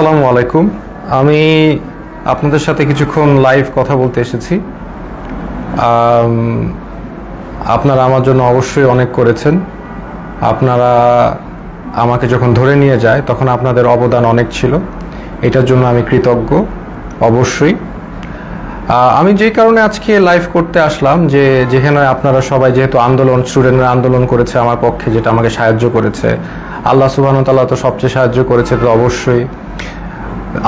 আসসালামু আলাইকুম। আমি আপনাদের সাথে কিছুক্ষণ লাইভ কথা বলতে এসেছি। আপনারা আমার জন্য অবশ্যই অনেক করেছেন। আপনারা আমাকে যখন ধরে নিয়ে যায় তখন আপনাদের অবদান অনেক ছিল, এটার জন্য আমি কৃতজ্ঞ অবশ্যই। আমি যেই কারণে আজকে লাইভ করতে আসলাম, যেখানে আপনারা সবাই যেহেতু স্টুডেন্টরা আন্দোলন করেছে আমার পক্ষে, যেটা আমাকে সাহায্য করেছে, আল্লাহ সুবহানাহু ওয়া তাআলা তো সবচেয়ে সাহায্য করেছে, তো অবশ্যই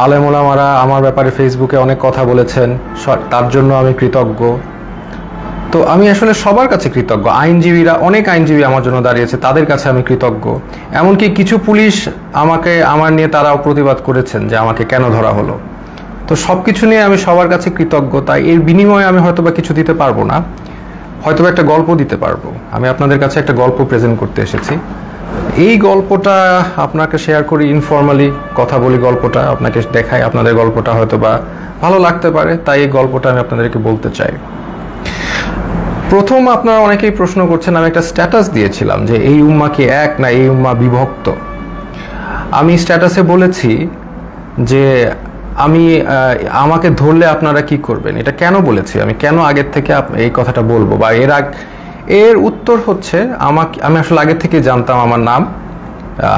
আলেম ওলামারা আমার ব্যাপারে ফেসবুকে অনেক কথা বলেছেন, তার জন্য আমি কৃতজ্ঞ। তো আমি আসলে সবার কাছে কৃতজ্ঞ। অনেক আইনজীবী আমার জন্য দাঁড়িয়েছে, তাদের কাছে আমি কৃতজ্ঞ। এমনকি কিছু পুলিশ আমার নিয়ে তারাও প্রতিবাদ করেছেন যে আমাকে কেন ধরা হলো। তো সব কিছু নিয়ে আমি সবার কাছে কৃতজ্ঞ। তাই এর বিনিময়ে আমি হয়তোবা কিছু দিতে পারবো না, হয়তোবা একটা গল্প দিতে পারবো। আমি আপনাদের কাছে একটা গল্প প্রেজেন্ট করতে এসেছি। এই গল্পটা আপনাকে শেয়ার করি, ইনফর্মালি কথা বলি, গল্পটা আপনাকে দেখাই, আপনাদের গল্পটা হয়তোবা ভালো লাগতে পারে, তাই এই গল্পটা আমি আপনাদেরকে বলতে চাই। প্রথম আপনারা অনেকেই প্রশ্ন করছেন, আমি একটা স্ট্যাটাস দিয়েছিলাম যে এই উম্মাহ কি এক না এই উম্মাহ বিভক্ত। আমি স্ট্যাটাসে বলেছি যে আমাকে ধরলে আপনারা কি করবেন। এটা কেন বলেছি, আমি কেন আগের থেকে এই কথাটা বলবো, বা এর উত্তর হচ্ছে আমি আসলে আগের থেকে জানতাম আমার নাম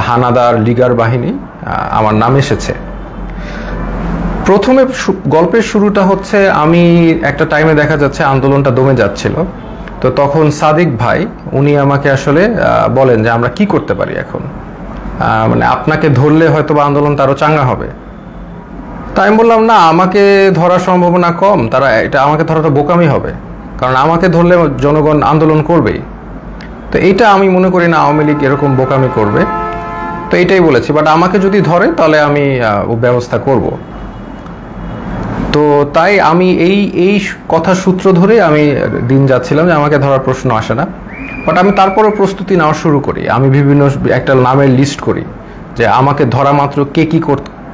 হানাদার লিগার বাহিনী, আমার নাম এসেছে। প্রথমে গল্পের শুরুটা হচ্ছে, আমি একটা টাইমে দেখা যাচ্ছে আন্দোলনটা দমে যাচ্ছিল, তো তখন সাদিক ভাই উনি আমাকে আসলে বলেন যে আমরা কি করতে পারি এখন, মানে আপনাকে ধরলে হয়তো বা আন্দোলনটা আরো চাঙ্গা হবে। তাই আমি বললাম না, আমাকে ধরার সম্ভাবনা কম, আমাকে ধরাটা বোকামি হবে, কারণ আমাকে ধরলে জনগণ আন্দোলন করবেই। তো এইটা আমি মনে করি না আওয়ামী লীগ এরকম বোকামি করবে, তো এইটাই বলেছি। বাট আমাকে যদি ধরে তাহলে আমি ব্যবস্থা করব। তো তাই আমি এই কথা সূত্র ধরে আমি দিন যাচ্ছিলাম যে আমাকে ধরার প্রশ্ন আসে না। বাট আমি তারপরও প্রস্তুতি নেওয়া শুরু করি, আমি বিভিন্ন একটা নামের লিস্ট করি যে আমাকে ধরা মাত্র কে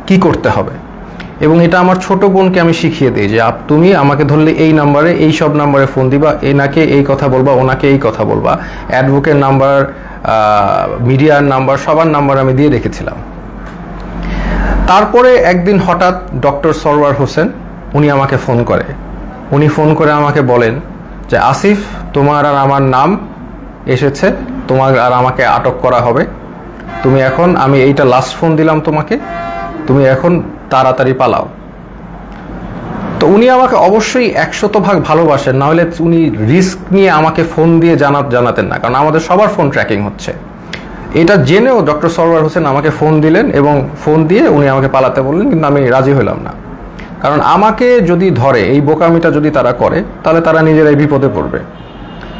কি করতে হবে। এবং এটা আমার ছোট বোনকে আমি শিখিয়ে দিই যে তুমি আমাকে ধরলে এই নাম্বারে, এই সব নাম্বারে ফোন দিবা, এনাকে এই কথা বলবা, ওনাকে এই কথা বলবা, অ্যাডভোকেট নাম্বার, মিডিয়ার নাম্বার, সবার নাম্বার আমি দিয়ে রেখেছিলাম। তারপরে একদিন হঠাৎ ডক্টর সরওয়ার হোসেন উনি আমাকে ফোন করে আমাকে বলেন যে আসিফ, তোমার আর আমার নাম এসেছে, তোমার আর আমাকে আটক করা হবে, তুমি এখন, আমি এইটা লাস্ট ফোন দিলাম তোমাকে, তুমি এখন তাড়াতাড়ি পালাও। তো উনি আমাকে অবশ্যই 100% ভালোবাসেন, না হলে উনি রিস্ক নিয়ে আমাকে ফোন দিয়ে জানাতেন না, কারণ আমাদের সবার ফোন ট্র্যাকিং হচ্ছে। এটা জেনেও ডক্টর সরওয়ার হোসেন আমাকে ফোন দিলেন এবং ফোন দিয়ে উনি আমাকে পালাতে বললেন, কিন্তু আমি রাজি হলাম না। কারণ আমাকে যদি ধরে, এই বোকামিটা যদি তারা করে, তাহলে তারা নিজেরাই বিপদে পড়বে।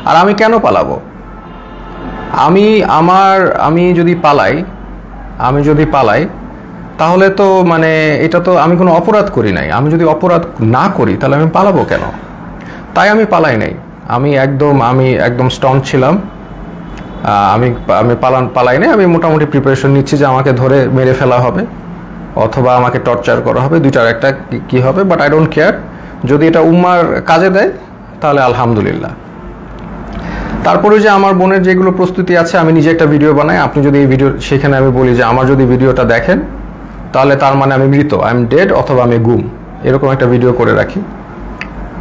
আর আমি কেন পালাবো? আমি যদি পালাই তাহলে তো মানে এটা তো আমি কোনো অপরাধ করি নাই। আমি যদি অপরাধ না করি তাহলে আমি পালাবো কেন? তাই আমি পালাই নাই। আমি একদম স্ট্রং ছিলাম। আমি পালাই নাই। আমি মোটামুটি প্রিপারেশন নিচ্ছি যে আমাকে ধরে মেরে ফেলা হবে অথবা আমাকে টর্চার করা হবে, দুইটার একটা কি হবে। বাট আই ডোন্ট কেয়ার, যদি এটা উম্মার কাজে দেয় তাহলে আলহামদুলিল্লাহ। তারপরে যে আমার বোনের যেগুলো প্রস্তুতি আছে, আমি নিজে একটা ভিডিও বানাই। আপনি যদি এই ভিডিও, সেখানে আমি বলি যে আমার যদি ভিডিওটা দেখেন তাহলে তার মানে আমি মৃত, আই এম ডেড, অথবা আমি গুম, এরকম একটা ভিডিও করে রাখি।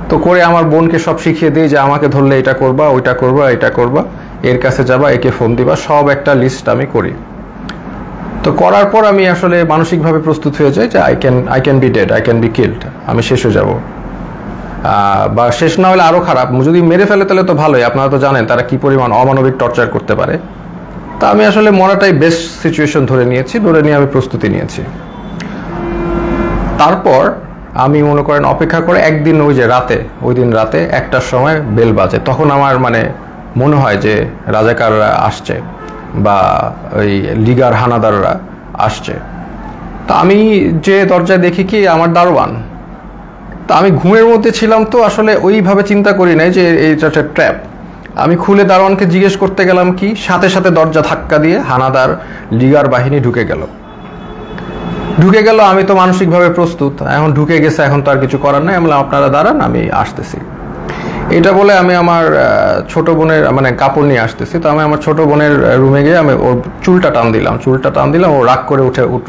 তো করে আমার বোনকে সব শিখিয়ে দিই যে আমাকে ধরলে এটা করবা, ওইটা করবা, এটা করবা, এর কাছে যাবা, একে ফোন দিবা, সব একটা লিস্ট আমি করি। তো করার পর আমি আসলে মানসিকভাবে প্রস্তুত হয়ে যাই যে I can be dead, I can be killed, আমি শেষ হয়ে যাব। বা শেষ না হলে আরও খারাপ, যদি মেরে ফেলে তাহলে তো ভালোই। আপনারা তো জানেন তারা কি পরিমাণ অমানবিক টর্চার করতে পারে। তা আমি আসলে মরাটাই বেস্ট সিচুয়েশন ধরে নিয়ে আমি প্রস্তুতি নিয়েছি। তারপর আমি মনে করেন অপেক্ষা করে একদিন ওই দিন রাতে 1টার সময় বেল বাজে। তখন আমার মনে হয় যে রাজাকাররা আসছে বা ওই লিগার হানাদাররা আসছে। তা আমি যে দরজায় দেখি কি আমার দারোয়ান। তা আমি ঘুমের মধ্যে ছিলাম, তো আসলে ওইভাবে চিন্তা করি নাই যে এইটা একটা ট্র্যাপ। আমি খুলে দারোয়ানকে জিজ্ঞেস করতে গেলাম কি, সাথে সাথে দরজা ধাক্কা দিয়ে হানাদার লিগার বাহিনী ঢুকে গেল। আমি তো মানসিকভাবে প্রস্তুত, এখন ঢুকে গেছে, এখন তো আর কিছু করার নাই। আমি বললাম আপনারা দাঁড়ান, আমি আসতেছি। এটা বলে আমি আমার ছোট বোনের মানে কাপড় নিয়ে আসতেছি, তো আমি আমার ছোট বোনের রুমে গিয়ে আমি ওর চুলটা টান দিলাম, ও রাগ করে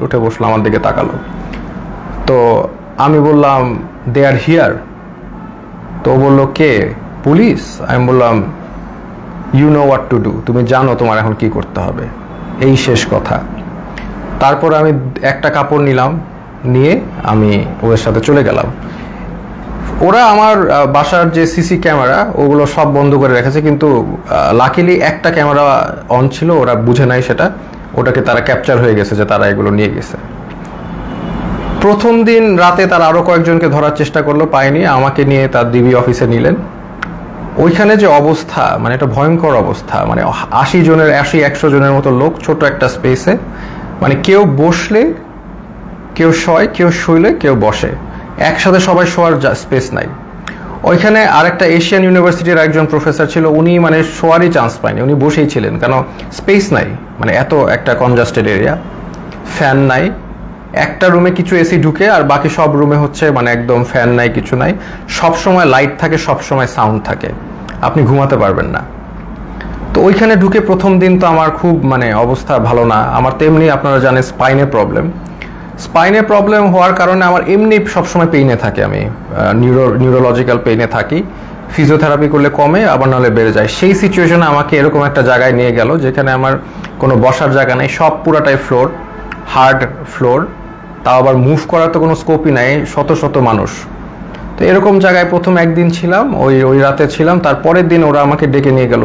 উঠে বসলো, আমার দিকে তাকালো। তো আমি বললাম দে আর হিয়ার। তো ও বললো কে? পুলিশ। আমি বললাম you know what to do, তুমি জানো তোমার এখন কি করতে হবে, এই শেষ কথা। তারপর আমি একটা কাপড় নিয়ে আমি ওদের সাথে চলে গেলাম। ওরা আমার বাসার যে সিসি ক্যামেরা ওগুলো সব বন্ধ করে রেখেছে, কিন্তু লাকিলি একটা ক্যামেরা অন ছিল, ওরা বুঝে নাই সেটা, ওটাকে তারা ক্যাপচার হয়ে গেছে যে তারা এগুলো নিয়ে গেছে। প্রথম দিন রাতে তারা আরও কয়েকজনকে ধরার চেষ্টা করলো, পায়নি, আমাকে নিয়ে তার ডিবি অফিসে নিলেন। ওইখানে যে অবস্থা, মানে এটা ভয়ঙ্কর অবস্থা, মানে 80-100 জনের মতো লোক ছোট একটা স্পেসে, মানে কেউ বসলে কেউ শয়, কেউ শুইলে কেউ বসে, একসাথে সবাই শোয়ার স্পেস নাই। ওইখানে আরেকটা এশিয়ান ইউনিভার্সিটির একজন প্রফেসর ছিল, উনি মানে শোয়ারই চান্স পায়নি, উনি বসেই ছিলেন, কেন স্পেস নাই, মানে এত একটা কনজাস্টেড এরিয়া, ফ্যান নাই, একটা রুমে কিছু এসি ঢুকে আর বাকি সব রুমে হচ্ছে মানে একদম ফ্যান নাই, কিছু নাই, সব সময় লাইট থাকে, সব সময় সাউন্ড থাকে, আপনি ঘুমাতে পারবেন না। তো ওইখানে ঢুকে প্রথম দিন তো আমার খুব মানে অবস্থা ভালো না। আমার তেমনি আপনারা জানেন স্পাইনে প্রবলেম হওয়ার কারণে আমার এমনি সবসময় পেইনে থাকে, আমি নিউরোলজিক্যাল পেইনে থাকি, ফিজিওথেরাপি করলে কমে, আবার নাহলে বেড়ে যায়। সেই সিচুয়েশনে আমাকে এরকম একটা জায়গায় নিয়ে গেল যেখানে আমার কোনো বসার জায়গা নেই, সব পুরাটাই ফ্লোর, হার্ড ফ্লোর, তাও আবার মুভ করার তো কোনো স্কোপই নাই, শত মানুষ। তো এরকম জায়গায় প্রথম একদিন ছিলাম, ওই রাতে ছিলাম। তারপরের দিন ওরা আমাকে ডেকে নিয়ে গেল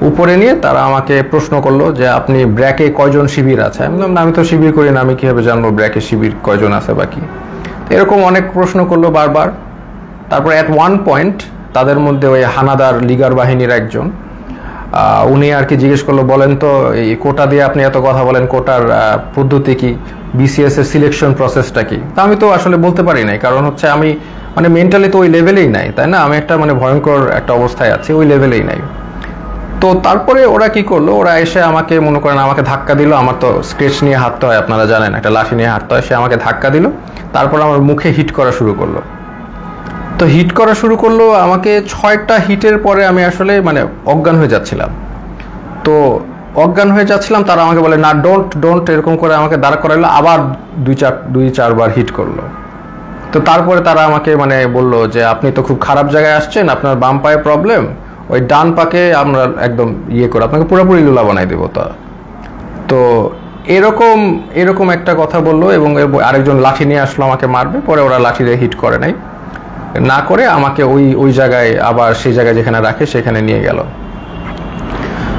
উপরে নিয়ে তারা আমাকে প্রশ্ন করলো যে আপনি ব্র্যাকে কয়জন শিবির আছে? আমি বললাম আমি তো শিবির করি না, আমি কীভাবে জানবো ব্র্যাকে শিবির কয়জন আছে বাকি। এরকম অনেক প্রশ্ন করলো বারবার। তারপর অ্যাট ওয়ান পয়েন্ট তাদের মধ্যে ওই হানাদার লিগার বাহিনীর একজন, উনি আর কি জিজ্ঞেস করলো, বলেন তো এই কোটা দিয়ে আপনি এত কথা বলেন, কোটার পদ্ধতি কি, বিসিএস এর সিলেকশন প্রসেসটা কি? তা আমি তো আসলে বলতে পারি নাই, কারণ হচ্ছে আমি মানে মেন্টালি তো ওই লেভেলেই নাই, তাই না, আমি একটা মানে ভয়ঙ্কর একটা অবস্থায় আছি, ওই লেভেলেই নাই। তো তারপরে ওরা কি করলো, ওরা এসে আমাকে মনে করেন আমাকে ধাক্কা দিল, আমার তো স্কেচ নিয়ে হাঁটতে হয়, আপনারা জানেন একটা লাঠি নিয়ে হাঁটতে হয়, সে আমাকে ধাক্কা দিল, তারপর আমার মুখে হিট করা শুরু করলো। তো হিট করা শুরু করলো আমাকে, 6টা হিটের পরে আমি আসলে মানে অজ্ঞান হয়ে যাচ্ছিলাম। তো অজ্ঞান হয়ে যাচ্ছিলাম, তারা আমাকে বলে না ডোন্ট এরকম করে আমাকে দাঁড় করাইলো, আবার 2-4 বার হিট করলো। তো তারপরে তারা আমাকে মানে বললো যে আপনি তো খুব খারাপ জায়গায় আসছেন, আপনার বাম পায়ে প্রবলেম, ওই ডান পাকে আমরা একদম করে আপনাকে পুরোপুরি লুলা বানাই দেবো। তো এরকম একটা কথা বললো, এবং আরেকজন লাঠি নিয়ে আসলো আমাকে মারবে, পরে ওরা লাঠি দিয়ে হিট করে নাই, না করে আমাকে ওই জায়গায় আবার সেই জায়গায় যেখানে রাখে সেখানে নিয়ে গেল।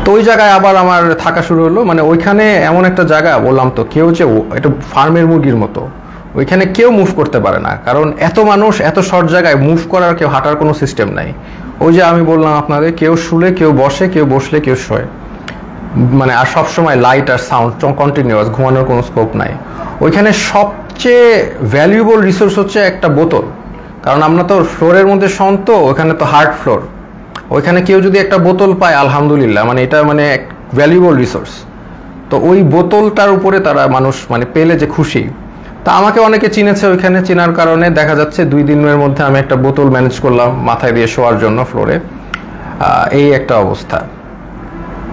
তো ওই জায়গায় আবার আমার থাকা শুরু হলো, মানে ওইখানে এমন একটা জায়গা, বললাম তো কেউ যে এটা ফার্মের মুরগির মতো, ওইখানে কেউ মুভ করতে পারে না, কারণ এত মানুষ এত শর্ট জায়গায় মুভ করার, কেউ হাঁটার কোনো সিস্টেম নাই। ওই যে আমি বললাম আপনাদের, কেউ শুলে কেউ বসে, কেউ বসলে কেউ শোয়, মানে আর সবসময় লাইট আর সাউন্ড কন্টিনিউয়াস, ঘুমানোর কোনো স্কোপ নাই। ওইখানে সবচেয়ে ভ্যালুয়েবল রিসোর্স হচ্ছে একটা বোতল, কারণ আমরা তো ফ্লোরের মধ্যে শোন, তো ওখানে তো হার্ড ফ্লোর, ওইখানে কেউ যদি একটা বোতল পায় আলহামদুলিল্লাহ, মানে এটা মানে ভ্যালুয়েবল রিসোর্স। তো ওই বোতলটার উপরে তারা মানুষ মানে পেলে যে খুশি। তা আমাকে অনেকে চিনেছে, ওইখানে চেনার কারণে দেখা যাচ্ছে 2 দিনের মধ্যে আমি একটা বোতল ম্যানেজ করলাম মাথায় দিয়ে শোয়ার জন্য ফ্লোরে, এই একটা অবস্থা।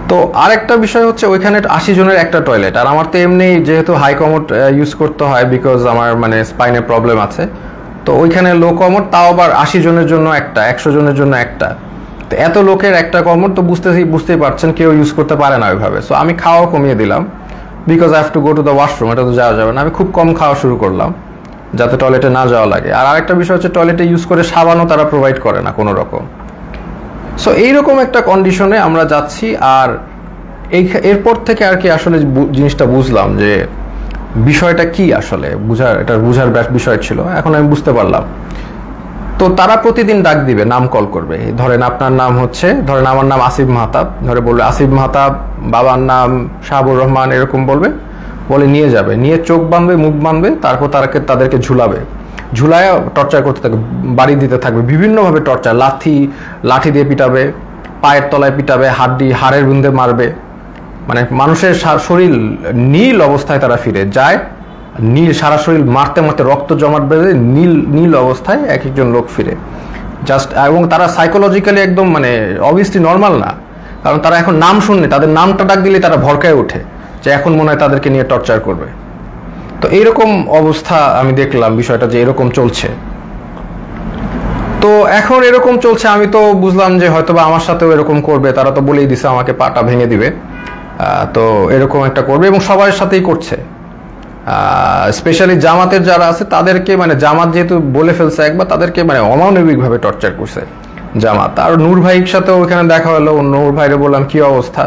তো আরেকটা বিষয় হচ্ছে ওইখানে 80 জনের একটা টয়লেট, আর আমার তো এমনি যেহেতু হাই কমোড ইউজ করতে হয়, বিকজ আমার মানে স্পাইনে প্রবলেম আছে, তো ওইখানে লো কমোড, তাও আবার 80 জনের জন্য একটা, 100 জনের জন্য একটা। তো এত লোকের একটা কমোড তো বুঝতেই পারছেন কেউ ইউজ করতে পারে না ওইভাবে। সো আমি খাওয়া কমিয়ে দিলাম, because I have to go to the washroom, এটা তো যাওয়া যাবে না, আমি খুব কম খাওয়া শুরু করলাম যাতে টয়লেটে না যাওয়া লাগে। আর আরেকটা বিষয় হচ্ছে টয়লেটে ইউজ করে সাবানও তারা প্রোভাইড করে না কোনো রকম। সো এইরকম একটা কন্ডিশনে আমরা যাচ্ছি। আর এরপর থেকে আর কি আসলে জিনিসটা বুঝলাম যে বিষয়টা কি, আসলে বুঝার বিষয় ছিল, এখন আমি বুঝতে পারলাম। তো তারা প্রতিদিন ডাক দিবে, নাম কল করবে, ধরেন আপনার নাম হচ্ছে, ধরেন আমার নাম আসিফ মাহতাব, ধরে বলবে আসিফ মাহতাব, বাবার নাম শাহাবুর রহমান, এরকম বলে নিয়ে যাবে, নিয়ে চোখ বাঁধবে, মুখ বাঁধবে, তারপর তাদেরকে ঝুলায় টর্চার করতে থাকবে, বাড়ি দিতে থাকবে বিভিন্নভাবে টর্চার, লাঠি দিয়ে পিটাবে, পায়ের তলায় পিটাবে, হাড়ের বিন্দে মারবে, মানে মানুষের শরীর নীল অবস্থায় তারা ফিরে যায়, সারা শরীর মারতে রক্ত জমাট বেঁধে নীল অবস্থায় এক একজন লোক ফিরে। জাস্ট, এবং তারা সাইকোলজিক্যালি একদম মানে অবভিয়াসলি নর্মাল না, কারণ তারা এখন নাম শুনলে, তাদের নামটা ডাক দিলে তারা ভরকায় ওঠে যে এখন মনে হয় তাদেরকে নিয়ে টর্চার করবে। তো এইরকম অবস্থা আমি দেখলাম বিষয়টা যে এরকম চলছে। তো এখন এরকম চলছে, আমি তো বুঝলাম যে হয়তোবা আমার সাথেও এরকম করবে, তারা তো বলেই দিছে আমাকে পাটা ভেঙে দিবে। তো এরকম একটা করবে এবং সবার সাথেই করছে। স্পেশালি জামাতের যারা আছে তাদেরকে, মানে জামাত যেহেতু বলে ফেলছে একবার, তাদেরকে মানে অমানবিকভাবে টর্চার করছে জামাত। আর নূর ভাইয়ের সাথেও ওইখানে দেখা হলো, নূর ভাইরে বললাম কি অবস্থা,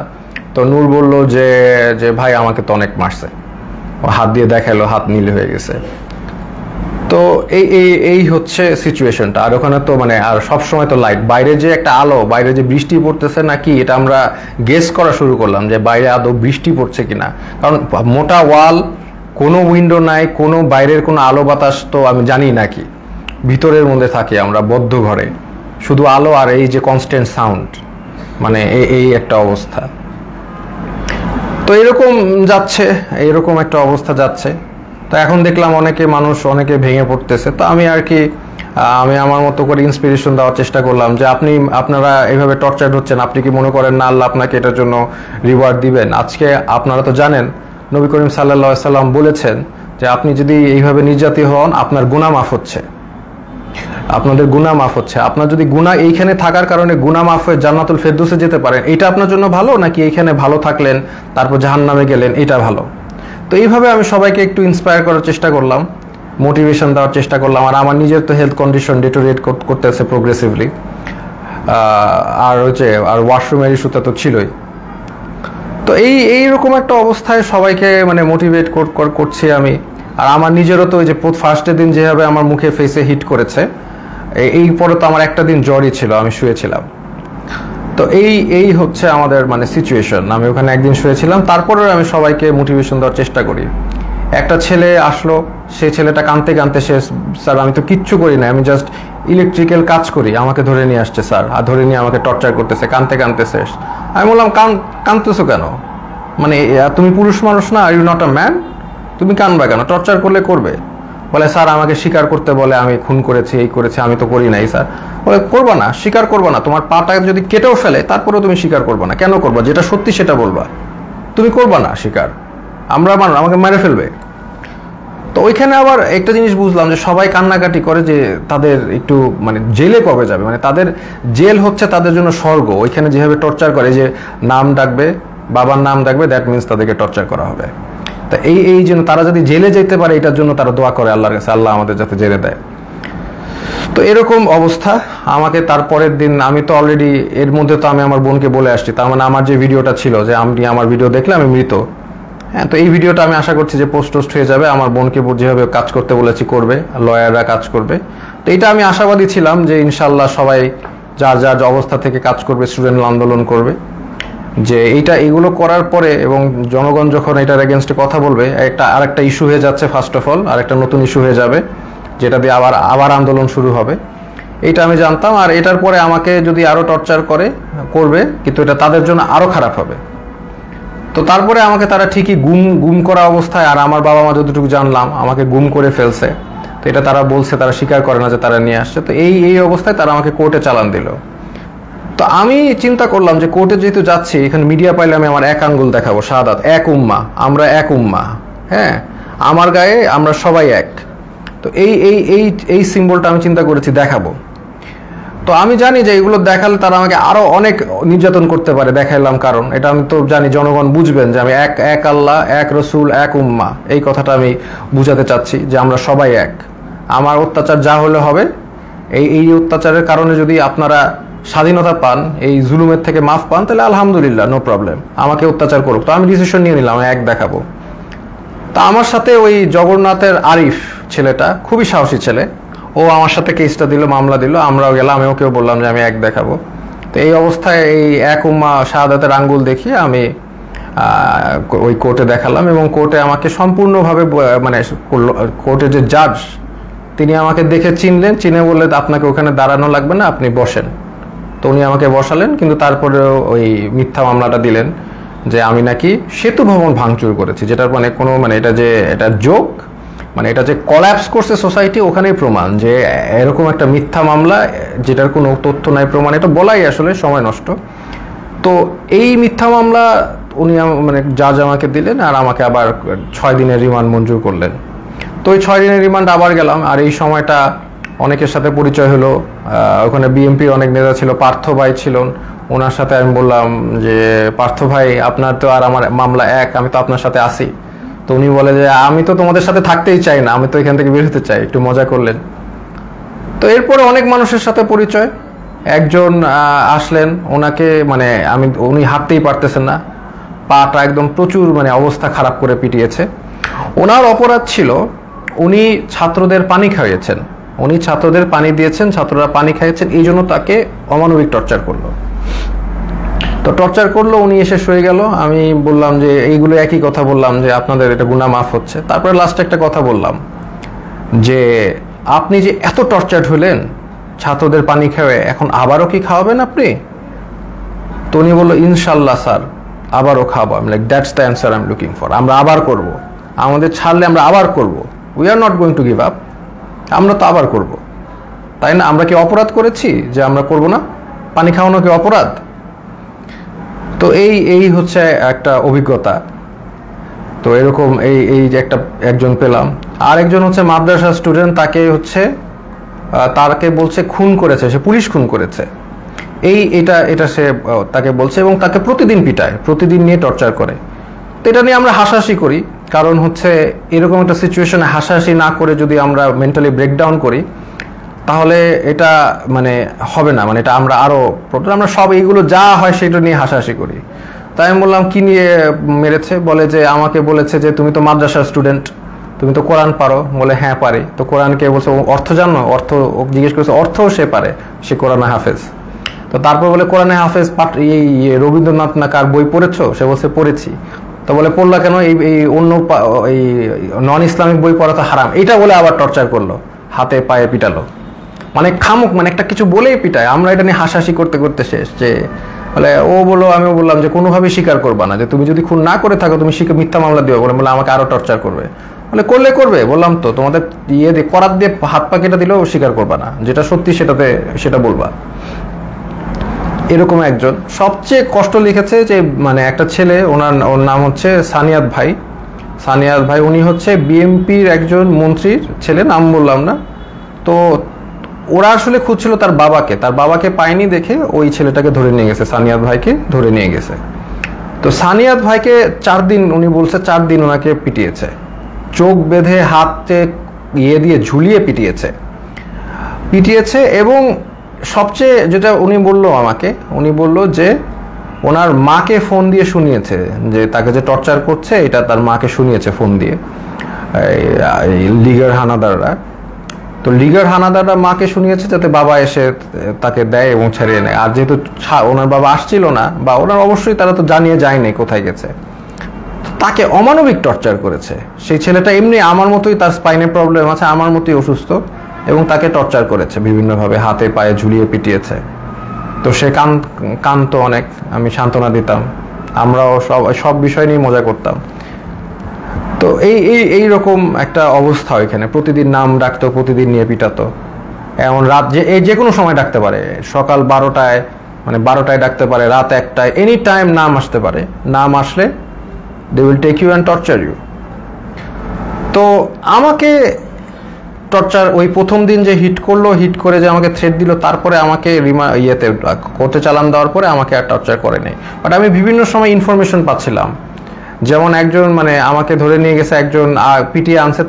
তো নূর বলল যে যে ভাই আমাকে তো অনেক মারছে, হাত দিয়ে দেখালো, হাত নীল হয়ে গেছে। তো এই এই এই হচ্ছে সিচুয়েশনটা। আর ওখানে তো মানে আর সবসময় তো লাইট, বাইরে যে একটা আলো, বাইরে যে বৃষ্টি পড়তেছে নাকি এটা আমরা গেস করা শুরু করলাম যে বাইরে আদৌ বৃষ্টি পড়ছে কিনা, কারণ মোটা ওয়াল, কোনো উইন্ডো নাই, কোনো বাইরের কোনো আলো বাতাস তো আমি জানি নাকি, ভিতরের মধ্যে থাকি আমরা বদ্ধ ঘরে, শুধু আলো আর এই যে কনস্ট্যান্ট সাউন্ড, মানে এই একটা অবস্থা। তো এরকম যাচ্ছে, এরকম একটা অবস্থা যাচ্ছে। তো এখন দেখলাম অনেকে ভেঙে পড়তেছে। তো আমি আর কি আমি আমার মতো করে ইন্সপিরেশন দেওয়ার চেষ্টা করলাম যে আপনারা এইভাবে টর্চার হচ্ছেন, আপনি কি মনে করেন না আল্লাহ আপনাকে এটার জন্য রিওয়ার্ড দিবেন? আজকে আপনারা তো জানেন নবী করিম সাল্লাল্লাহু আলাইহি সাল্লাম বলেছেন যে আপনি যদি এইভাবে নির্যাতিত হন আপনার গুনাহ মাফ হচ্ছে, আপনাদের গুনাহ মাফ হচ্ছে। আপনার যদি গুনাহ এইখানে থাকার কারণে গুনাহ মাফ হয়ে জান্নাতুল ফেরদৌসে যেতে পারেন, এটা আপনার জন্য ভালো, নাকি এইখানে ভালো থাকলেন তারপর জাহান্নামে গেলেন, এটা ভালো? তো এইভাবে আমি সবাইকে একটু ইন্সপায়ার করার চেষ্টা করলাম, মোটিভেশন দেওয়ার চেষ্টা করলাম। আর আমার নিজের তো হেলথ কন্ডিশন ডিটোরিয়েট করতেছে প্রোগ্রেসিভলি, আর ওয়াশরুমের ইস্যুটা তো ছিলই। তো এইরকম একটা অবস্থায় সবাইকে মানে মোটিভেট করছি আমি। আর আমার নিজেরও তো ওই যে ফার্স্টের দিন যেভাবে আমার মুখে ফেসে হিট করেছে, এই পরে তো আমার একটা দিন জ্বরই ছিল, আমি শুয়েছিলাম। তো এই হচ্ছে আমাদের মানে সিচুয়েশন। আমি ওখানে একদিন শুয়েছিলাম, তারপরেও আমি সবাইকে মোটিভেশন দেওয়ার চেষ্টা করি। একটা ছেলে আসলো, সেই ছেলেটা কাঁদতে কাঁদতে, স্যার আমি তো কিচ্ছু করি না, আমি জাস্ট ইলেকট্রিক্যাল কাজ করি, আমাকে ধরে নিয়ে আসছে স্যার, আর ধরে নিয়ে আমাকে টর্চার করতেছে, কাঁদতে কাঁদতে শেষ। আমি বললাম কাঁদতেছো কেন, মানে তুমি পুরুষ মানুষ না, আর ইউ নট আ ম্যান, তুমি কাঁদবা কেন? টর্চার করলে করবে। বলে স্যার আমাকে স্বীকার করতে বলে, আমি খুন করেছি, এই করেছি, আমি তো করি নাই স্যার। বলে করবা না, স্বীকার করবা না, তোমার পাটা যদি কেটেও ফেলে তারপরেও তুমি স্বীকার করবা না। কেন করবা? যেটা সত্যি সেটা বলবা, তুমি করবা না স্বীকার, আমাকে মেরে ফেলবে। তো ওইখানে আবার একটা জিনিস বুঝলাম যে সবাই কান্নাকাটি করে যে তাদের একটু মানে জেলে কবে যাবে, মানে তাদের জেল হচ্ছে তাদের জন্য স্বর্গ। ওইখানে যেভাবে টর্চার করে, যে নাম ডাকবে, বাবার নাম ডাকবে, দ্যাট মিনস তাদেরকে টর্চার করা হবে। তা এই জন্য তারা যদি জেলে যেতে পারে, এটার জন্য তারা দোয়া করে আল্লাহর কাছে, আল্লাহ আমাদের যাতে জেলে দেয়। তো এরকম অবস্থা। আমাকে তারপরের দিন, আমি তো অলরেডি এর মধ্যে তো আমি আমার বোনকে বলে আসছি, তার মানে আমার যে ভিডিওটা ছিল যে আপনি আমার ভিডিও দেখলে আমি মৃত, হ্যাঁ, তো এই ভিডিওটা আমি আশা করছি যে পোস্ট হয়ে যাবে। আমার বোনকে যেভাবে কাজ করতে বলেছি করবে, লয়াররা কাজ করবে। তো এটা আমি আশাবাদী ছিলাম যে ইনশাল্লাহ সবাই যার যার অবস্থা থেকে কাজ করবে, স্টুডেন্ট আন্দোলন করবে, যে এগুলো করার পরে এবং জনগণ যখন এটার এগেনস্টে কথা বলবে, আরেকটা ইস্যু হয়ে যাচ্ছে, ফার্স্ট অফ অল আরেকটা নতুন ইস্যু হয়ে যাবে, যেটা দিয়ে আবার আন্দোলন শুরু হবে। এটা আমি জানতাম। আর এটার পরে আমাকে যদি আরো টর্চার করবে, কিন্তু এটা তাদের জন্য আরো খারাপ হবে। তো তারপরে আমাকে তারা ঠিকই গুম করা অবস্থায়, আর আমার বাবা মা যতটুকু জানলাম আমাকে গুম করে ফেলছে। তো এটা তারা বলছে, তারা স্বীকার করে না যে তারা নিয়ে আসছে। তো এই অবস্থায় তারা আমাকে কোর্টে চালান দিল। তো আমি চিন্তা করলাম যে কোর্টে যেহেতু যাচ্ছি, এখানে মিডিয়া পাইলে আমি আমার এক আঙ্গুল দেখাবো, শাহাদাত, এক উম্মা, আমরা এক উম্মা, হ্যাঁ, আমার গায়ে আমরা সবাই এক। তো এই সিম্বলটা আমি চিন্তা করেছি দেখাবো। তো আমি জানি যে এগুলো দেখালে তারা আমাকে আরো অনেক নির্যাতন করতে পারে, দেখাইলাম, কারণ এটা আমি তো জানি জনগণ বুঝবেন যে আমি এক আল্লাহ, এক রসুল, এক উম্মা, এই কথাটা আমি বুঝাতে চাচ্ছি যে আমরা সবাই এক। আমার অত্যাচার যা হলে হবে, এই অত্যাচারের কারণে যদি আপনারা স্বাধীনতা পান, এই জুলুমের থেকে মাফ পান, তাহলে আলহামদুলিল্লাহ, নো প্রবলেম, আমাকে অত্যাচার করুক। তো আমি ডিসিশন নিয়ে নিলাম, এক দেখাবো। তা আমার সাথে ওই জগন্নাথের আরিফ ছেলেটা, খুবই সাহসী ছেলে, ও আমার সাথে কেসটা দিল, মামলা দিল, আমরাও গেলাম, আমি ওকেও বললাম যে আমি এক দেখাবো। তো এই অবস্থায় এই এক উম্মা শাহাদাতের আঙ্গুল দেখিয়ে আমি ওই কোর্টে দেখালাম, এবং কোর্টে আমাকে সম্পূর্ণভাবে মানে কোর্টের যে জাজ, তিনি আমাকে দেখে চিনে বললেন আপনাকে ওখানে দাঁড়ানো লাগবে না, আপনি বসেন। তো উনি আমাকে বসালেন, কিন্তু তারপরেও ওই মিথ্যা মামলাটা দিলেন যে আমি নাকি সেতু ভবন ভাঙচুর করেছি, যেটার মানে এটা জোক, মানে এটা যে কলাপস করছে সোসাইটি, ওখানেই প্রমাণ যে এরকম একটা মিথ্যা মামলা যেটার কোনো তথ্য নাই, প্রমাণ, এটা বলাই আসলে সময় নষ্ট। তো এই মিথ্যা মামলা উনি মানে জাজ আমাকে দিলেন, আর আমাকে আবার 6 দিনের রিমান্ড মঞ্জুর করলেন। তো ওই 6 দিনের রিমান্ড আবার গেলাম, আর এই সময়টা অনেকের সাথে পরিচয় হলো। ওখানে বিএনপির অনেক নেতা ছিল, পার্থ ভাই ছিলেন, ওনার সাথে আমি বললাম যে পার্থ ভাই আপনার তো আর আমার মামলা এক, আমি তো আপনার সাথে আসি। তো উনি বলে যে আমি তো তোমাদের সাথে থাকতেই চাই না, আমি তো এখান থেকে বের হতে চাই, একটু মজা করলেন। তো এরপরে অনেক মানুষের সাথে পরিচয়। একজন আসলেন, ওনাকে মানে উনি হাঁটতেই পারতেছেন না, পাটা একদম প্রচুর মানে অবস্থা খারাপ করে পিটিয়েছে। ওনার অপরাধ ছিল উনি ছাত্রদের পানি খাইয়েছেন, উনি ছাত্রদের পানি দিয়েছেন, ছাত্ররা পানি খাইয়েছেন, এই জন্য তাকে অমানবিক টর্চার করলো। তো টর্চার করলো, উনি এসে শুয়ে গেল। আমি বললাম যে এইগুলো একই কথা বললাম যে আপনাদের এটা গুনাহ মাফ হচ্ছে। তারপরে লাস্টে একটা কথা বললাম যে আপনি যে এত টর্চার হলেন ছাত্রদের পানি খাওয়ে, এখন আবারও কি খাওয়াবেন আপনি? তো উনি বললো ইনশাল্লাহ স্যার আবারও খাওয়াবো। আমি like that's the answer I am looking for. আমরা আবার করব, আমাদের ছাড়লে আমরা আবার করব, we are not going to give up. আমরা তো আবার করব, তাই না? আমরা কি অপরাধ করেছি যে আমরা করব না? পানি খাওয়ানো কি অপরাধ? তো এই হচ্ছে একটা অভিজ্ঞতা। তো এরকম এই যে একজন পেলাম। আর একজন হচ্ছে মাদ্রাসা স্টুডেন্ট, তাকে বলছে খুন করেছে, সে পুলিশ খুন করেছে, এটা সে তাকে বলছে, এবং তাকে প্রতিদিন পিটায়, প্রতিদিন নিয়ে টর্চার করে। তো এটা নিয়ে আমরা হাসাহাসি করি, কারণ হচ্ছে এরকম একটা সিচুয়েশনে হাসাহাসি না করে যদি আমরা মেন্টালি ব্রেকডাউন করি তাহলে এটা মানে হবে না, মানে এটা আমরা আমরা সব এইগুলো যা হয় সেটা নিয়ে হাসাহাসি করি। তাই আমি বললাম কি নিয়ে মেরেছে? বলে যে আমাকে বলেছে যে তুমি তো মাদ্রাসার স্টুডেন্ট, তুমি তো কোরআন পারো। বলে হ্যাঁ পারি। তো কোরআনকে বলছে অর্থ জানো? অর্থ জিজ্ঞেস করেছে, অর্থও সে পারে, সে কোরআনে হাফেজ। তো তারপর বলে কোরআনে হাফেজ এই রবীন্দ্রনাথ না কার বই পড়েছো? সে বলছে পড়েছি। তো বলে পড়লা কেন? এই অন্য এই নন ইসলামিক বই পড়া তো হারাম, এটা বলে আবার টর্চার করলো, হাতে পায়ে পিটালো। মানে খামুক, মানে একটা কিছু বলেই পিটায়। আমরা এটা নিয়ে হাসাহাসি করতে করতে শেষ। যে বলে ও বললো, আমিও বললাম যে কোনোভাবেই স্বীকার করবা না, যে তুমি যদি খুন না করে থাকো তুমি মিথ্যা মামলা দিও। বলে আমাকে আরো টর্চার করবে। বলে করবে, বললাম তো তোমাদের করাত দিয়ে হাত পা কেটে দিলেও স্বীকার করবা না, যেটা সত্যি সেটা বলবা। এরকম একজন সবচেয়ে কষ্ট লিখেছে যে মানে একটা ছেলে, ওর নাম হচ্ছে সানিয়াত ভাই। উনি হচ্ছে বিএনপির একজন মন্ত্রীর ছেলে, নাম বললাম না। তো ওরা আসলে খুঁজছিল তার বাবাকে পায়নি দেখে ওই ছেলেটাকে ধরে নিয়ে গেছে, সানিয়াত ভাইকে ধরে নিয়ে গেছে। তো সানিয়াত ভাইকে 4 দিন, উনি বলছে 4 দিন ওনাকে পিটিয়েছে, চোখ বেঁধে হাতে দিয়ে ঝুলিয়ে পিটিয়েছে। এবং সবচেয়ে যেটা উনি বললো যে ওনার মাকে ফোন দিয়ে শুনিয়েছে যে তাকে যে টর্চার করছে, এটা তার মাকে শুনিয়েছে ফোন দিয়ে লিগার হানাদাররা। তো লিগার হানাদাররা মাকে শুনিয়েছে যাতে বাবা এসে তাকে দেয় এবং ছাড়িয়ে নেয়। আর যেহেতু ওনার বাবা আসছিল না, বা ওনার অবশ্যই তারা তো জানিয়ে যায়নি কোথায় গেছে, তাকে অমানবিক টর্চার করেছে। সেই ছেলেটা এমনি আমার মতোই, তার স্পাইনে প্রবলেম আছে, আমার মতোই অসুস্থ, এবং তাকে টর্চার করেছে বিভিন্নভাবে, হাতে পায়ে ঝুলিয়ে পিটিয়েছে। তো সে কাঁদতো অনেক, আমি সান্ত্বনা দিতাম, আমরাও সব বিষয় নিয়ে মজা করতাম। তো এইরকম একটা অবস্থা ওইখানে, প্রতিদিন নাম ডাকতো, প্রতিদিন নিয়ে পিটাতো। এমন রাত যে কোনো সময় ডাকতে পারে, সকাল 12টায় ডাকতে পারে, রাত 1টায়, এনি টাইম নাম আসতে পারে। নাম আসলে they will take you and torture you. তো আমাকে টর্চার ওই প্রথম দিন যে হিট করে যে আমাকে থ্রেট দিল, তারপরে আমাকে কোর্টে চালান দেওয়ার পরে আমাকে আর টর্চার করে নাই। বাট আমি বিভিন্ন সময় ইনফরমেশন পাচ্ছিলাম, যেমন একজন মানে আমাকে ধরে নিয়ে গেছে, একজন পিটিয়ে আনছে,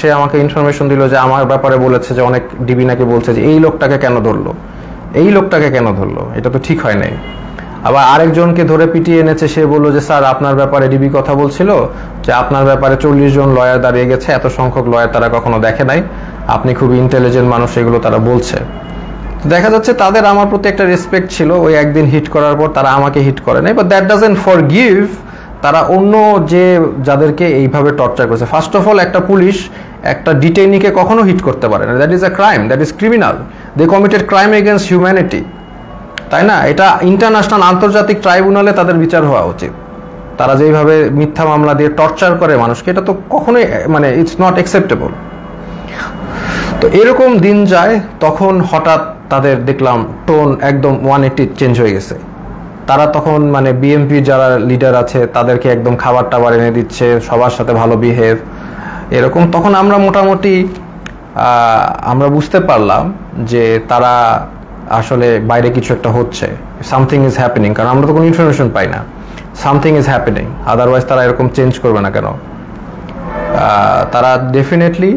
সে আমাকে ইনফরমেশন দিল যে আমার ব্যাপারে বলেছে যে অনেক ডিবি নাকি বলছে যে এই লোকটাকে কেন ধরলো, এটা তো ঠিক হয় নাই। আবার আরেকজনকে ধরে পিটিয়ে এনেছে, সে বললো যে স্যার আপনার ব্যাপারে ডিবি কথা বলছিল যে আপনার ব্যাপারে 40 জন লয়ার দাঁড়িয়ে গেছে, এত সংখ্যক লয়ার তারা কখনো দেখে নাই, আপনি খুবই ইন্টেলিজেন্ট মানুষ, এগুলো তারা বলছে। দেখা যাচ্ছে তাদের আমার প্রতি একটা রেসপেক্ট ছিল। ওই একদিন হিট করার পর তারা আমাকে হিট করে নাই, বাট দ্যাট ডাজন্ট ফরগিভ তারা অন্য যাদেরকে এইভাবে টর্চার করেছে। ফার্স্ট অফ অল, একটা পুলিশ একটা ডিটেইনিকে কখনো হিট করতে পারে না, that is a crime, that is criminal, they committed crime against humanity, তাই না? এটা ইন্টারন্যাশনাল, আন্তর্জাতিক ট্রাইব্যুনালে তাদের বিচার হওয়া উচিত। তারা যেইভাবে মিথ্যা মামলা দিয়ে টর্চার করে মানুষকে, এটা তো কখনোই মানে ইটস নট অ্যাকসেপ্টেবল। তো এরকম দিন যায়, তখন হঠাৎ তাদের দেখলাম টোন একদম 180 চেঞ্জ হয়ে গেছে। তারা তখন মানে বিএনপি যারা লিডার আছে তাদেরকে একদম খাবার টাবার এনে দিচ্ছে, সবার সাথে ভালো বিহেভ এরকম। তখন আমরা মোটামুটি আমরা বুঝতে পারলাম যে তারা আসলে বাইরে কিছু একটা হচ্ছে, সামথিং ইজ হ্যাপেনিং, কারণ আমরা তো কোনো ইনফরমেশন পাই না। সামথিং ইজ হ্যাপেনিং, আদারওয়াইজ তারা এরকম চেঞ্জ করবে না কেন। তারা ডেফিনেটলি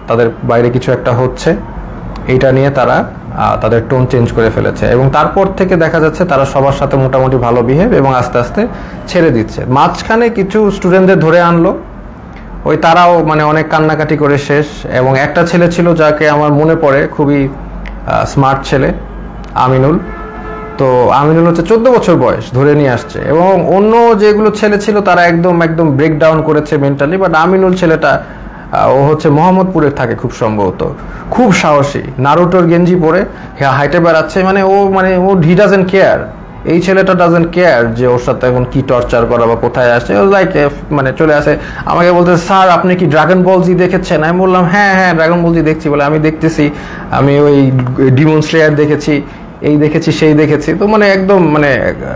তাদের বাইরে কিছু একটা হচ্ছে, এইটা নিয়ে তারা তাদের টোন চেঞ্জ করে ফেলেছে। এবং তারপর থেকে দেখা যাচ্ছে তারা সবার সাথে মোটামুটি ভালো বিহেভ এবং আস্তে আস্তে ছেড়ে দিচ্ছে। মাঝখানে কিছু স্টুডেন্টদের ধরে আনলো, ওই তারাও মানে অনেক কান্নাকাটি করে শেষ। এবং একটা ছেলে ছিল যাকে আমার মনে পড়ে, খুবই স্মার্ট ছেলে, আমিনুল। তো আমিনুল হচ্ছে 14 বছর বয়স, ধরে নিয়ে আসছে। এবং অন্য যেগুলো ছেলে ছিল তারা একদম ব্রেকডাউন করেছে মেন্টালি, বাট আমিনুল ছেলেটা ও হচ্ছে মোহাম্মদপুরের থাকে খুব সম্ভবত, খুব সাহসী, নারুটোর গেঞ্জি পরে হাইটে বেড়াচ্ছে। মানে ও হি ডাজেন্ট কেয়ার, এই ছেলেটা ডাজেন্ট কেয়ার যে ওর সাথে এখন কি টর্চার করা বা কোথায় আসে। ও লাইক মানে চলে আসে, আমাকে বলতে, স্যার আপনি কি ড্রাগন বল জি দেখেছেন? আমি বললাম হ্যাঁ ড্রাগন বল জি দেখছি। বলে আমি দেখতেছি, আমি ওই ডিমন স্লেয়ার দেখেছি, এই দেখেছি সেই দেখেছি। তো মানে একদম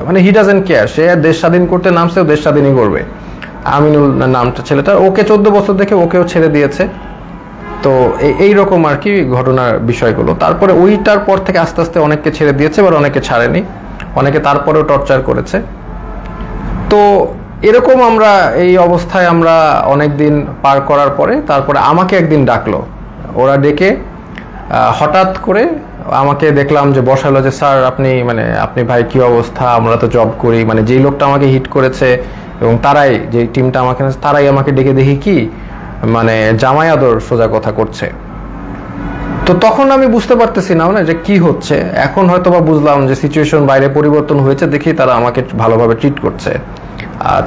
মানে হি ডাজেন্ট কেয়ার, সে দেশ স্বাধীন করতে নামছে, ও দেশ স্বাধীনই করবে। আমিনুল নামটা ছেলেটার, ওকে 14 বছর দেখে ওকেও ছেড়ে দিয়েছে। তো এইরকম আর কি ঘটনার বিষয়গুলো। তারপরে ওইটার পর থেকে আস্তে আস্তে অনেককে ছেড়ে দিয়েছে, এবার অনেকে ছাড়েনি, অনেকে তারপরেও টর্চার করেছে। তো এরকম আমরা এই অবস্থায় আমরা অনেক দিন পার করার পরে তারপরে আমাকে একদিন ডাকলো, ওরা ডেকে হঠাৎ করে আমাকে দেখলাম যে বসালো, যে স্যার আপনি ভাই কি অবস্থা, আমরা তো জব করি। মানে যেই লোকটা আমাকে হিট করেছে এবং তারাই, যে টিমটা আমাকে, তারাই আমাকে ডেকে দেখি কি মানে জামাই আদর সোজা কথা করছে। তো তখন আমি বুঝতে পারতেছি না যে কি হচ্ছে। এখন হয়তো বা বুঝলাম যে সিচুয়েশন বাইরে পরিবর্তন হয়েছে, দেখি তারা আমাকে ভালোভাবে ট্রিট করছে।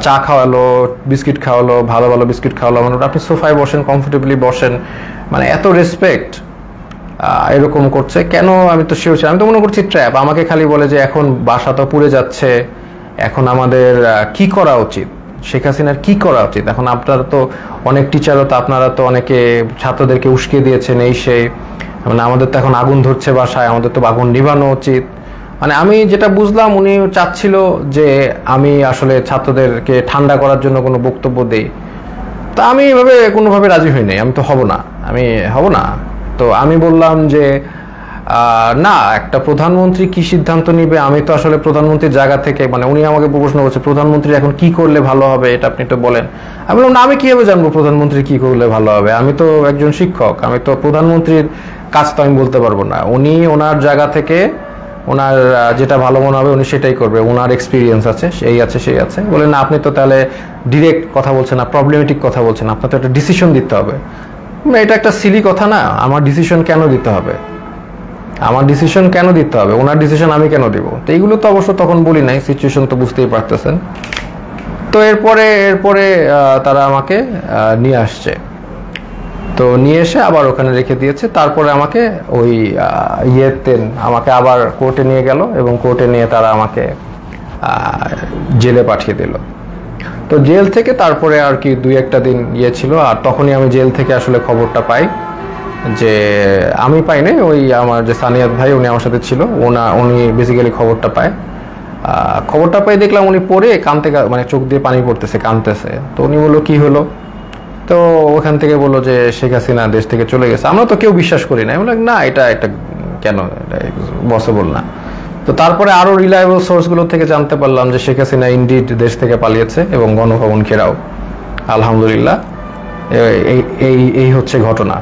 চা খাওয়ালো, বিস্কিট খাওয়ালো, ভালো ভালো বিস্কিট খাওয়ালো, মানে আপনি সোফায় বসেন, কমফোর্টেবলি বসেন, মানে এত রেসপেক্ট এরকম করছে। কেন আমি তো শিওর, আমি তো মনে করছি ট্র্যাপ। আমাকে খালি বলে যে এখন বাসা তো পুড়ে যাচ্ছে, এখন আমাদের কি করা উচিত, শেখ হাসিনার কি করা উচিত। এখন আপনারা তো অনেক টিচারও তো, আপনারা তো অনেকে ছাত্রদেরকে উস্কে দিয়েছেন, এই সেই, মানে আমাদের তো এখন আগুন ধরছে বাসায়, আমাদের তো আগুন নিভানো উচিত। মানে আমি যেটা বুঝলাম, উনি চাচ্ছিল যে আমি আসলে ছাত্রদেরকে ঠান্ডা করার জন্য কোনো বক্তব্য দেই। তা আমি এভাবে কোনোভাবে রাজি হই নাই, আমি তো হব না। তো আমি বললাম যে না, একটা প্রধানমন্ত্রী কি সিদ্ধান্ত নিবে, আমি তো আসলে প্রধানমন্ত্রীর জায়গা থেকে, মানে উনি আমাকে প্রশ্ন করছে প্রধানমন্ত্রী এখন কি করলে ভালো হবে, এটা আপনি তো বলেন। আমি বললাম না, আমি কিভাবে জানবো প্রধানমন্ত্রী কি করলে ভালো হবে, আমি তো একজন শিক্ষক, আমি তো প্রধানমন্ত্রীর কাজ তো আমি বলতে পারবো না। উনি ওনার জায়গা থেকে ওনার যেটা ভালো মনে হবে উনি সেটাই করবে, ওনার এক্সপিরিয়েন্স আছে, সেই আছে। বলে না, আপনি তো তাহলে ডিরেক্ট কথা বলছেন না, প্রবলেমেটিক কথা বলছেন, আপনার তো একটা ডিসিশন দিতে হবে। এটা একটা সিলি কথা না, আমার ডিসিশন কেন দিতে হবে, ওনার ডিসিশন আমি কেন দিব? তো এইগুলো তো অবশ্য তখন বলি নাই, সিচুয়েশন তো বুঝতেই পারতেছেন। তো এরপরে তারা আমাকে নিয়ে আসছে, তো নিয়ে এসে আবার ওখানে রেখে দিয়েছে। তারপরে আমাকে ওই আমাকে আবার কোর্টে নিয়ে গেল এবং কোর্টে নিয়ে তারা আমাকে জেলে পাঠিয়ে দিল। তো জেল থেকে তারপরে আর কি 2-1 দিন ছিল। আর তখনই আমি জেল থেকে আসলে খবরটা পাই, যে আমি পাই নাই, ওই আমার যে সানিয়াত ভাই উনি আমার সাথে ছিল, উনি বেসিক্যালি খবরটা পাই দেখলাম উনি পড়ে কাঁদতে, মানে চোখ দিয়ে পানি পড়তেছে, কাঁদতেছে। তো উনি বললো কি হলো, তো ওখান থেকে বললো যে শেখ হাসিনা দেশ থেকে চলে গেছে। আমরা তো কেউ বিশ্বাস করি না, বললাম না এটা কেন, এটা পসিবল না। তো তারপরে আরো রিলায়েবল সোর্সগুলো থেকে জানতে পারলাম যে শেখ হাসিনা ইনডিড দেশ থেকে পালিয়েছে এবং গণভবন ঘেরাও। আলহামদুলিল্লাহ, এই হচ্ছে ঘটনা।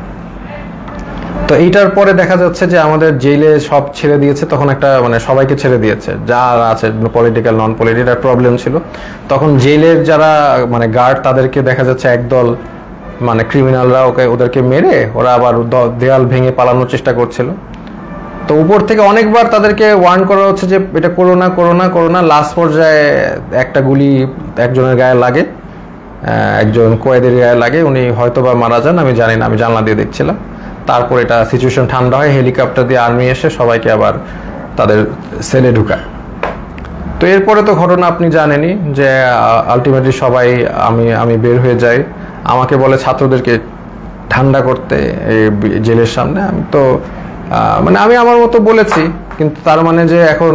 তো এইটার পরে দেখা যাচ্ছে যে আমাদের জেলে সব ছেড়ে দিয়েছে, তখন একটা মানে সবাইকে ছেড়ে দিয়েছে যারা আছে, পলিটিক্যাল নন পলিটিক্যাল প্রবলেম ছিল। তখন জেলের যারা মানে গার্ড, তাদেরকে দেখা যাচ্ছে একদল মানে ক্রিমিনালরা ওদেরকে মেরে ওরা আবার দেয়াল ভেঙে পালানোর চেষ্টা করছিল। তো উপর থেকে অনেকবার তাদেরকে ওয়ার্ন করা হচ্ছে যে এটা করো না। লাস্ট পর্যায়ে একটা গুলি একজনের গায়ে লাগে, একজন কয়েদের গায়ে লাগে, উনি হয়তোবা মারা যান, আমি জানি না, আমি জানলা দিয়ে দেখছিলাম। তারপর এটা সিচুয়েশন ঠান্ডা হয়, হেলিকপ্টার দিয়ে আর্মি এসে সবাইকে আবার তাদের সেলে ঢুকায়। তো এরপরে তো ঘটনা আপনি জানেনই যে আলটিমেটলি সবাই আমি বের হয়ে যাই, আমাকে বলে ছাত্রদেরকে ঠান্ডা করতে এই জেলের সামনে। আমি তো মানে আমি আমার মতো বলেছি, কিন্তু তার মানে যে এখন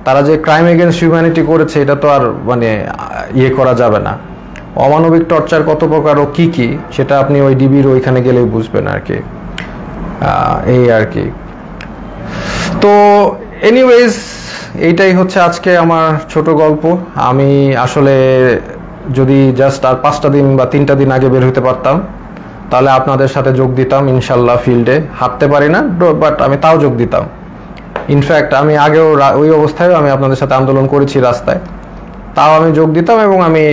তারা যে ক্রাইম এগেনস্ট হিউম্যানিটি করেছে এটা তো আর মানে ইয়ে করা যাবে না। অমানবিক টর্চার কত প্রকার ও কি কি সেটা আপনি ওই ডিবির ওইখানে গেলেই বুঝবেন আর কি, এই আর কি। তো এনিওয়েজ এইটাই হচ্ছে আজকে আমার ছোট গল্প। আমি আসলে যদি জাস্ট আর 5টা দিন বা 3টা দিন আগে বের হতে পারতাম তাহলে আপনাদের সাথে যোগ দিতাম ইনশাল্লাহ। ফিল্ডে হাঁটতে পারি না, বাট আমি তাও যোগ দিতাম। ইনফ্যাক্ট আমি আগেও ওই অবস্থায় আমি আপনাদের সাথে আন্দোলন করেছি রাস্তায়, তাও আমি যোগ দিতাম এবং আমি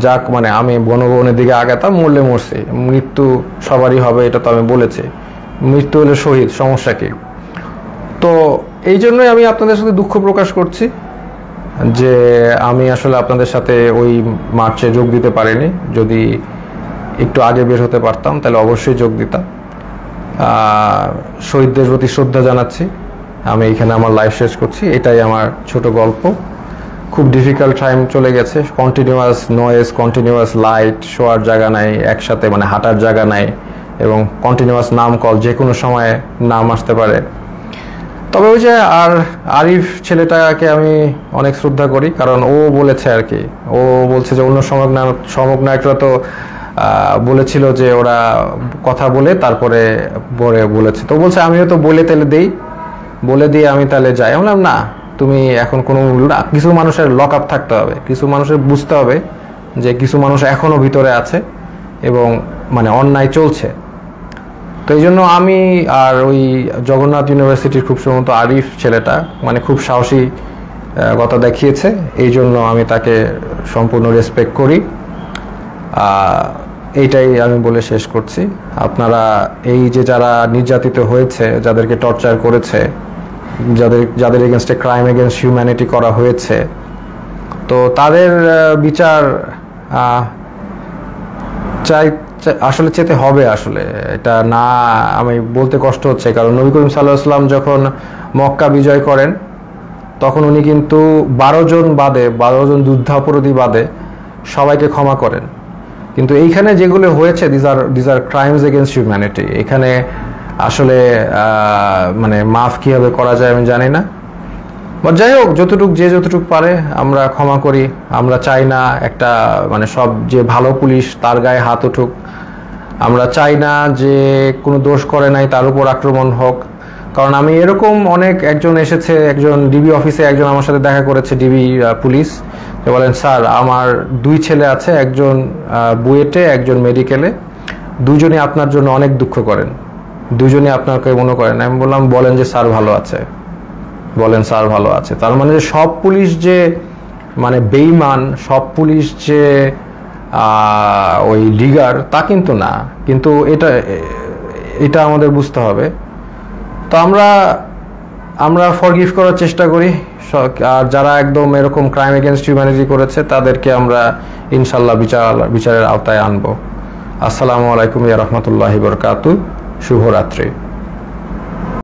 যাক মানে আমি গণভবনের দিকে আগাতাম। মরলে মরছি, মৃত্যু সবারই হবে এটা তো আমি বলেছি, মৃত্যু হলে শহীদ, সমস্যা কি। তো এই জন্যই আমি আপনাদের সাথে দুঃখ প্রকাশ করছি যে আমি আসলে আপনাদের সাথে ওই মার্চে যোগ দিতে পারিনি। যদি একটু আগে বের হতে পারতাম তাহলে অবশ্যই যোগ দিতাম। শহীদদের প্রতি শ্রদ্ধা জানাচ্ছি। আমি এখানে আমার লাইফ শেষ করছি। এটাই আমার ছোট গল্প। খুব ডিফিকাল্ট টাইম চলে গেছে, কন্টিনিউয়াস নয়েজ, কন্টিনিউয়াস লাইট, শোয়ার জায়গা নাই, একসাথে মানে হাঁটার জায়গা নাই, এবং কন্টিনিউয়াস নাম কল, যে কোনো সময় নাম আসতে পারে। তবে ওই যে আরিফ ছেলেটাকে আমি অনেক শ্রদ্ধা করি, কারণ ও বলেছে আর কি, ও বলছে যে অন্য সমগ্নায়করা তো বলেছিল যে ওরা কথা বলে তারপরে বলেছে, তো বলছে আমিও তো বলে দিয়ে আমি তাহলে যাই। আমি বললাম না, তুমি এখন কোনো না, কিছু মানুষের লক আপ থাকতে হবে, কিছু মানুষের বুঝতে হবে যে কিছু মানুষ এখনো ভিতরে আছে এবং মানে অন্যায় চলছে। তো এই জন্য আমি আর ওই জগন্নাথ ইউনিভার্সিটির খুব সম্ভবত আরিফ ছেলেটা মানে খুব সাহসী কথা দেখিয়েছে, এই জন্য আমি তাকে সম্পূর্ণ রেসপেক্ট করি। এইটাই আমি বলে শেষ করছি। আপনারা এই যে যারা নির্যাতিত হয়েছে, যাদেরকে টর্চার করেছে, যাদের এগেনস্টে ক্রাইম এগেনস্ট হিউম্যানিটি করা হয়েছে, তো তাদের বিচার আসলে চেতে হবে। আসলে এটা না আমি বলতে কষ্ট হচ্ছে, কারণ নবী করিম সাল্লাল্লাহু আলাইহি ওয়াসাল্লাম যখন মক্কা বিজয় করেন তখন উনি কিন্তু 12 জন যুদ্ধাপরাধী বাদে সবাইকে ক্ষমা করেন। কিন্তু এইখানে যেগুলো হয়েছে these are crimes against humanity. এখানে আসলে মানে মাফ কীভাবে করা যায় আমি জানি না, বা যাই হোক যতটুকু পারে আমরা ক্ষমা করি। আমরা চাই না একটা মানে সব যে ভালো পুলিশ তার গায়ে হাত উঠুক, আমরা চাই না যে কোনো দোষ করে নাই তার উপর আক্রমণ হোক। কারণ আমি এরকম একজন এসেছে, একজন ডিবি অফিসে একজন আমার সাথে দেখা করেছে, ডিবি পুলিশ, যে বলেন স্যার আমার 2 ছেলে আছে, একজন বুয়েটে একজন মেডিকেলে, দুজনই আপনার জন্য অনেক দুঃখ করেন, দুজনই আপনাকে মনে করেন। আমি বললাম বলেন যে স্যার ভালো আছে, বলেন স্যার ভালো আছে। তার মানে সব পুলিশ যে মানে বেঈমান, সব পুলিশ যে ওই লিগার তা কিন্তু না, কিন্তু এটা আমাদের বুঝতে হবে। তো আমরা ফরগিভ করার চেষ্টা করি, আর যারা একদম এরকম ক্রাইম এগেনস্ট হিউম্যানিটি করেছে তাদেরকে আমরা ইনশাল্লাহ বিচারের আওতায় আনবো। আসসালামু আলাইকুম ওয়া রাহমাতুল্লাহি ওয়া বারাকাতুহু। শুভরাত্রি।